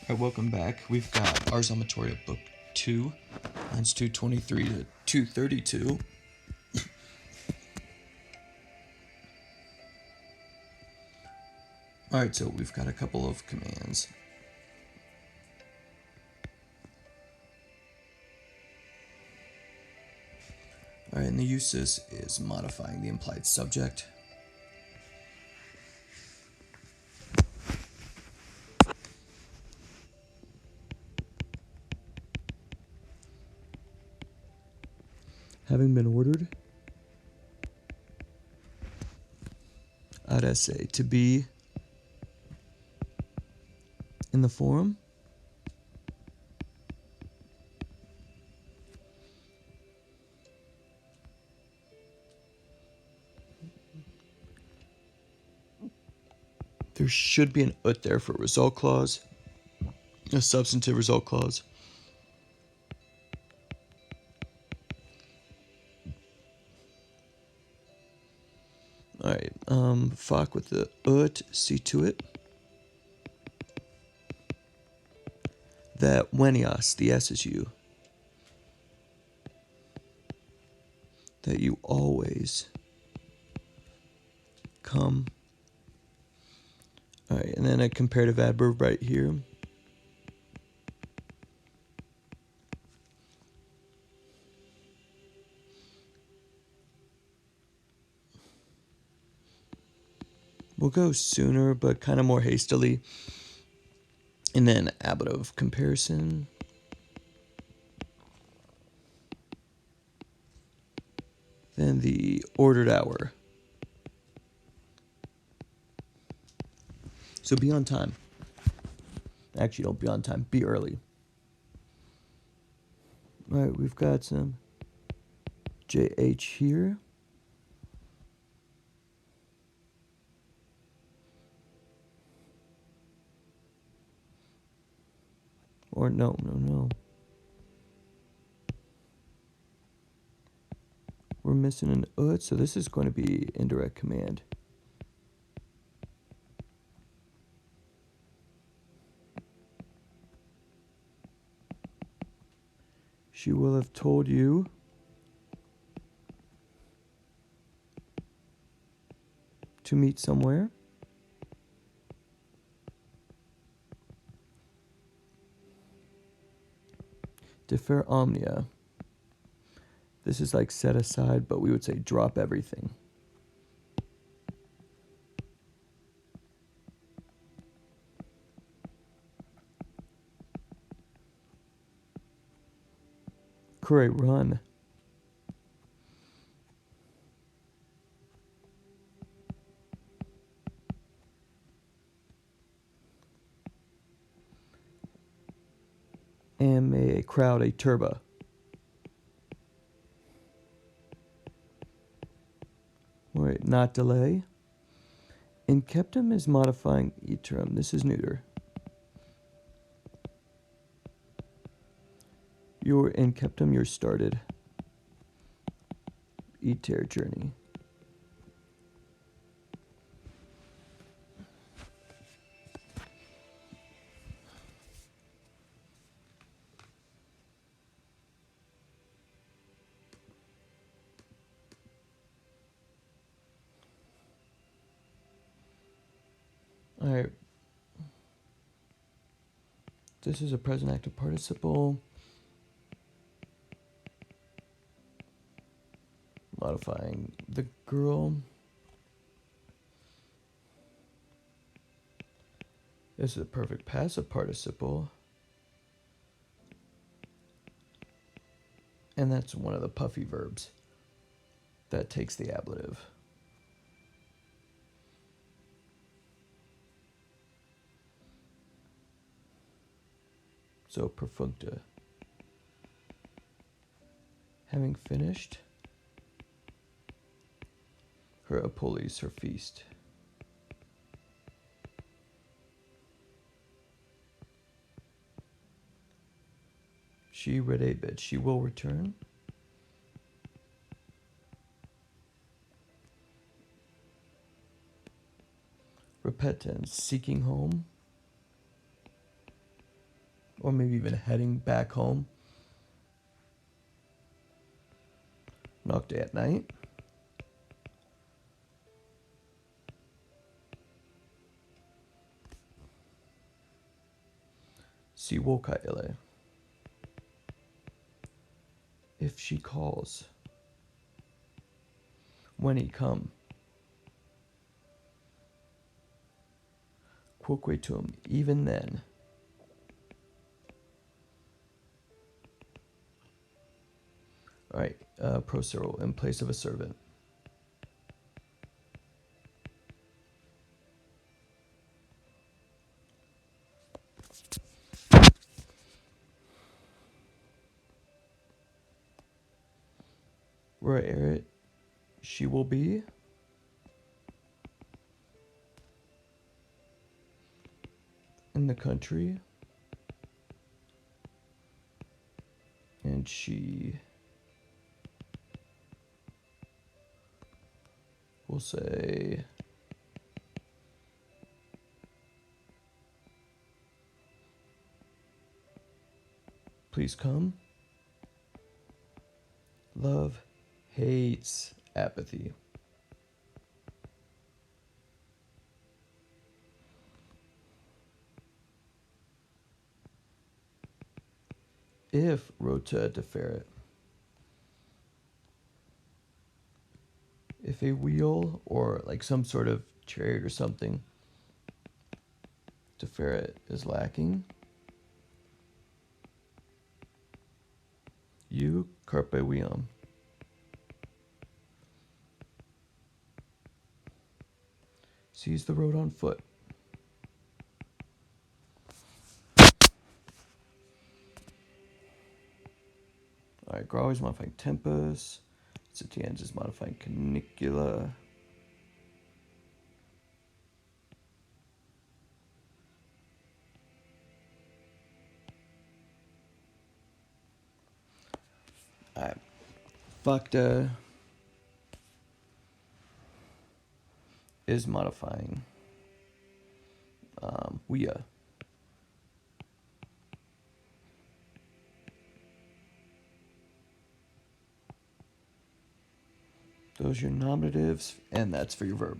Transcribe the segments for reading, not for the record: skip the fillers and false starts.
Alright, welcome back. We've got Ars Amatoria Book 2, lines 223 to 232. Alright, so we've got a couple of commands. Alright, and the uses is modifying the implied subject. Having been ordered, I'd say to be in the forum. There should be an ut there for result clause, a substantive result clause. Alright, fuck with the ut, see to it that wenias, the S is you, that you always come. Alright, and then a comparative adverb right here. We'll go sooner, but kind of more hastily. And then ablative comparison. Then the ordered hour. So be on time. Actually, don't be on time. Be early. All right, we've got some JH here. Or no. We're missing an ut, so this is going to be indirect command. She will have told you to meet somewhere. Defer omnia. This is like set aside, but we would say drop everything. Curry, run. Am a crowd a turba. All right, not delay. Inceptum is modifying iterum. This is neuter. Your inceptum, your started. Iter journey. All right. This is a present active participle. Modifying the girl. This is a perfect passive participle. And that's one of the puffy verbs that takes the ablative. So perfuncta. Having finished her apolis, her feast. She redebit. She will return. Repentance, seeking home. or maybe even heading back home. Knocked at night. Si wokaile. If she calls. When he come. Quoque to him, even then. Alright, prosero, in place of a servant. Where Erit she will be. In the country. And she will say, please come. Love hates apathy. If rota deferit. If a wheel or like some sort of chariot or something deferit is lacking, you carpe diem. Seize the road on foot. Alright, Grawe is modifying tempus. Sitians is modifying canicula. Alright. Facta is modifying Wea. Those are your nominatives, and that's for your verb.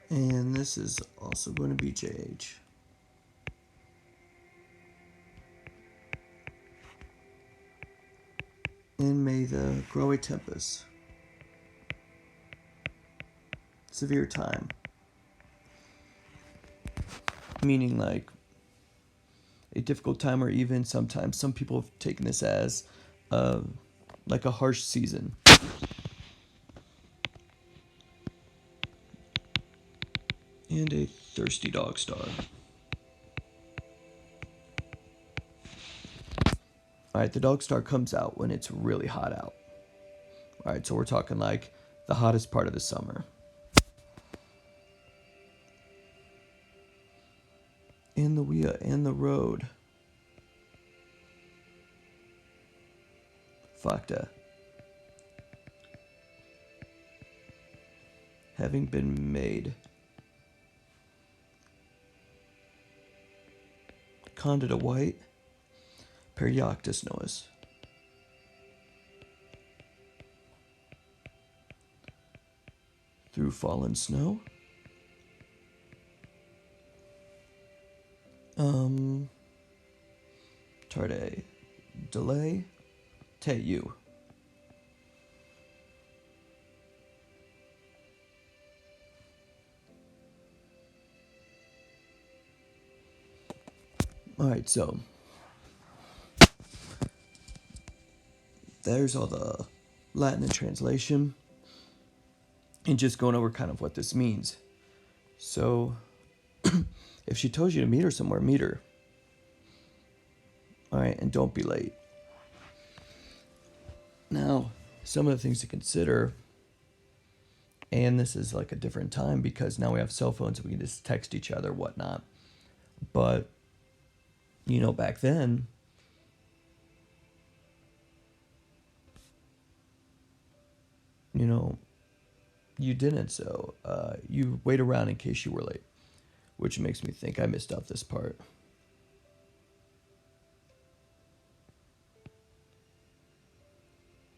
And this is also going to be JH. And may the Grawe tempus. Severe time. Meaning like a difficult time, or even sometimes some people have taken this as like a harsh season. And a thirsty dog star. Alright, the dog star comes out when it's really hot out. Alright, so we're talking like the hottest part of the summer. And the Wea and the road. Facta. Having been made. Condita white. Perioctus nois. Through fallen snow. Tarde. Delay. Te you. Alright, so there's all the Latin and translation, and just going over kind of what this means. So, if she tells you to meet her somewhere, meet her. Alright, and don't be late. Now, some of the things to consider, and this is like a different time because now we have cell phones and we can just text each other, whatnot. But, you know, back then, you know, you didn't. So you wait around in case you were late, which makes me think I missed out this part.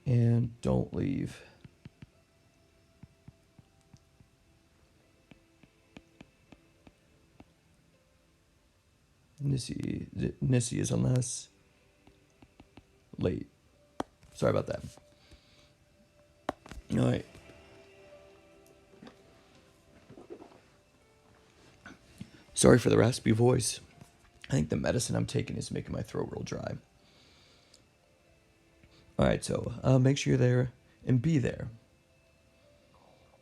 And don't leave. Nissy is unless late. Sorry about that. All right. Sorry for the raspy voice. I think the medicine I'm taking is making my throat real dry. All right, so make sure you're there and be there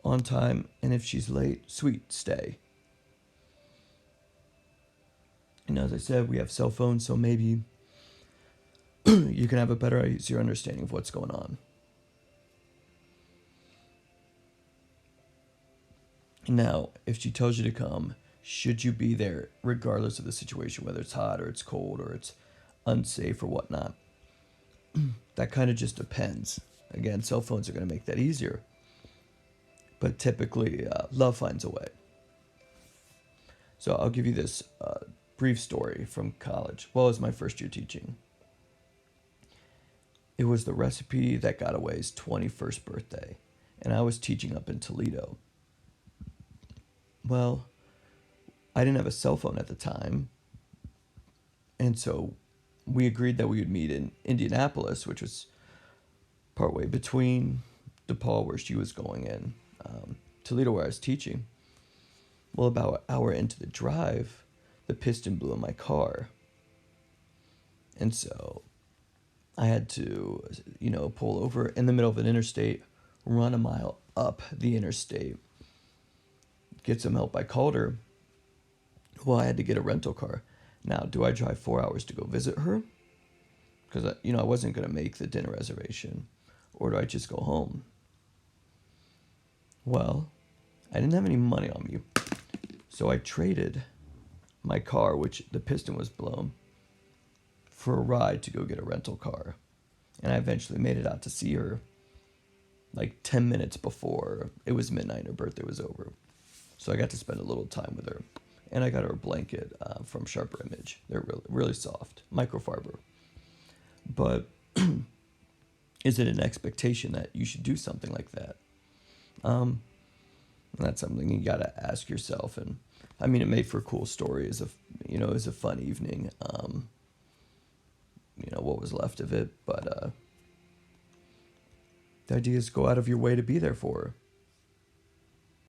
on time. And if she's late, sweet, stay. And as I said, we have cell phones, so maybe you can have a better, easier understanding of what's going on. Now, if she tells you to come, should you be there regardless of the situation, whether it's hot or it's cold or it's unsafe or whatnot? That kind of just depends. Again, cell phones are going to make that easier. But typically, love finds a way. So I'll give you this brief story from college. Well, it was my first year teaching. It was the recipe that got away's 21st birthday, and I was teaching up in Toledo. Well, I didn't have a cell phone at the time, and so we agreed that we would meet in Indianapolis, which was partway between DePaul, where she was going, and Toledo, where I was teaching. Well, about an hour into the drive, the piston blew in my car. And so I had to, pull over in the middle of an interstate, run a mile up the interstate, get some help. I called her. Well, I had to get a rental car. Now, do I drive 4 hours to go visit her? Because, I wasn't going to make the dinner reservation. Or do I just go home? Well, I didn't have any money on me. So I traded my car, which the piston was blown, for a ride to go get a rental car. And I eventually made it out to see her like 10 minutes before it was midnight. Her birthday was over. So I got to spend a little time with her. And I got her a blanket from Sharper Image. They're really, really soft, microfiber. But is it an expectation that you should do something like that? That's something you got to ask yourself. And I mean, it made for a cool story. It was a fun evening. What was left of it. But the idea is go out of your way to be there for her.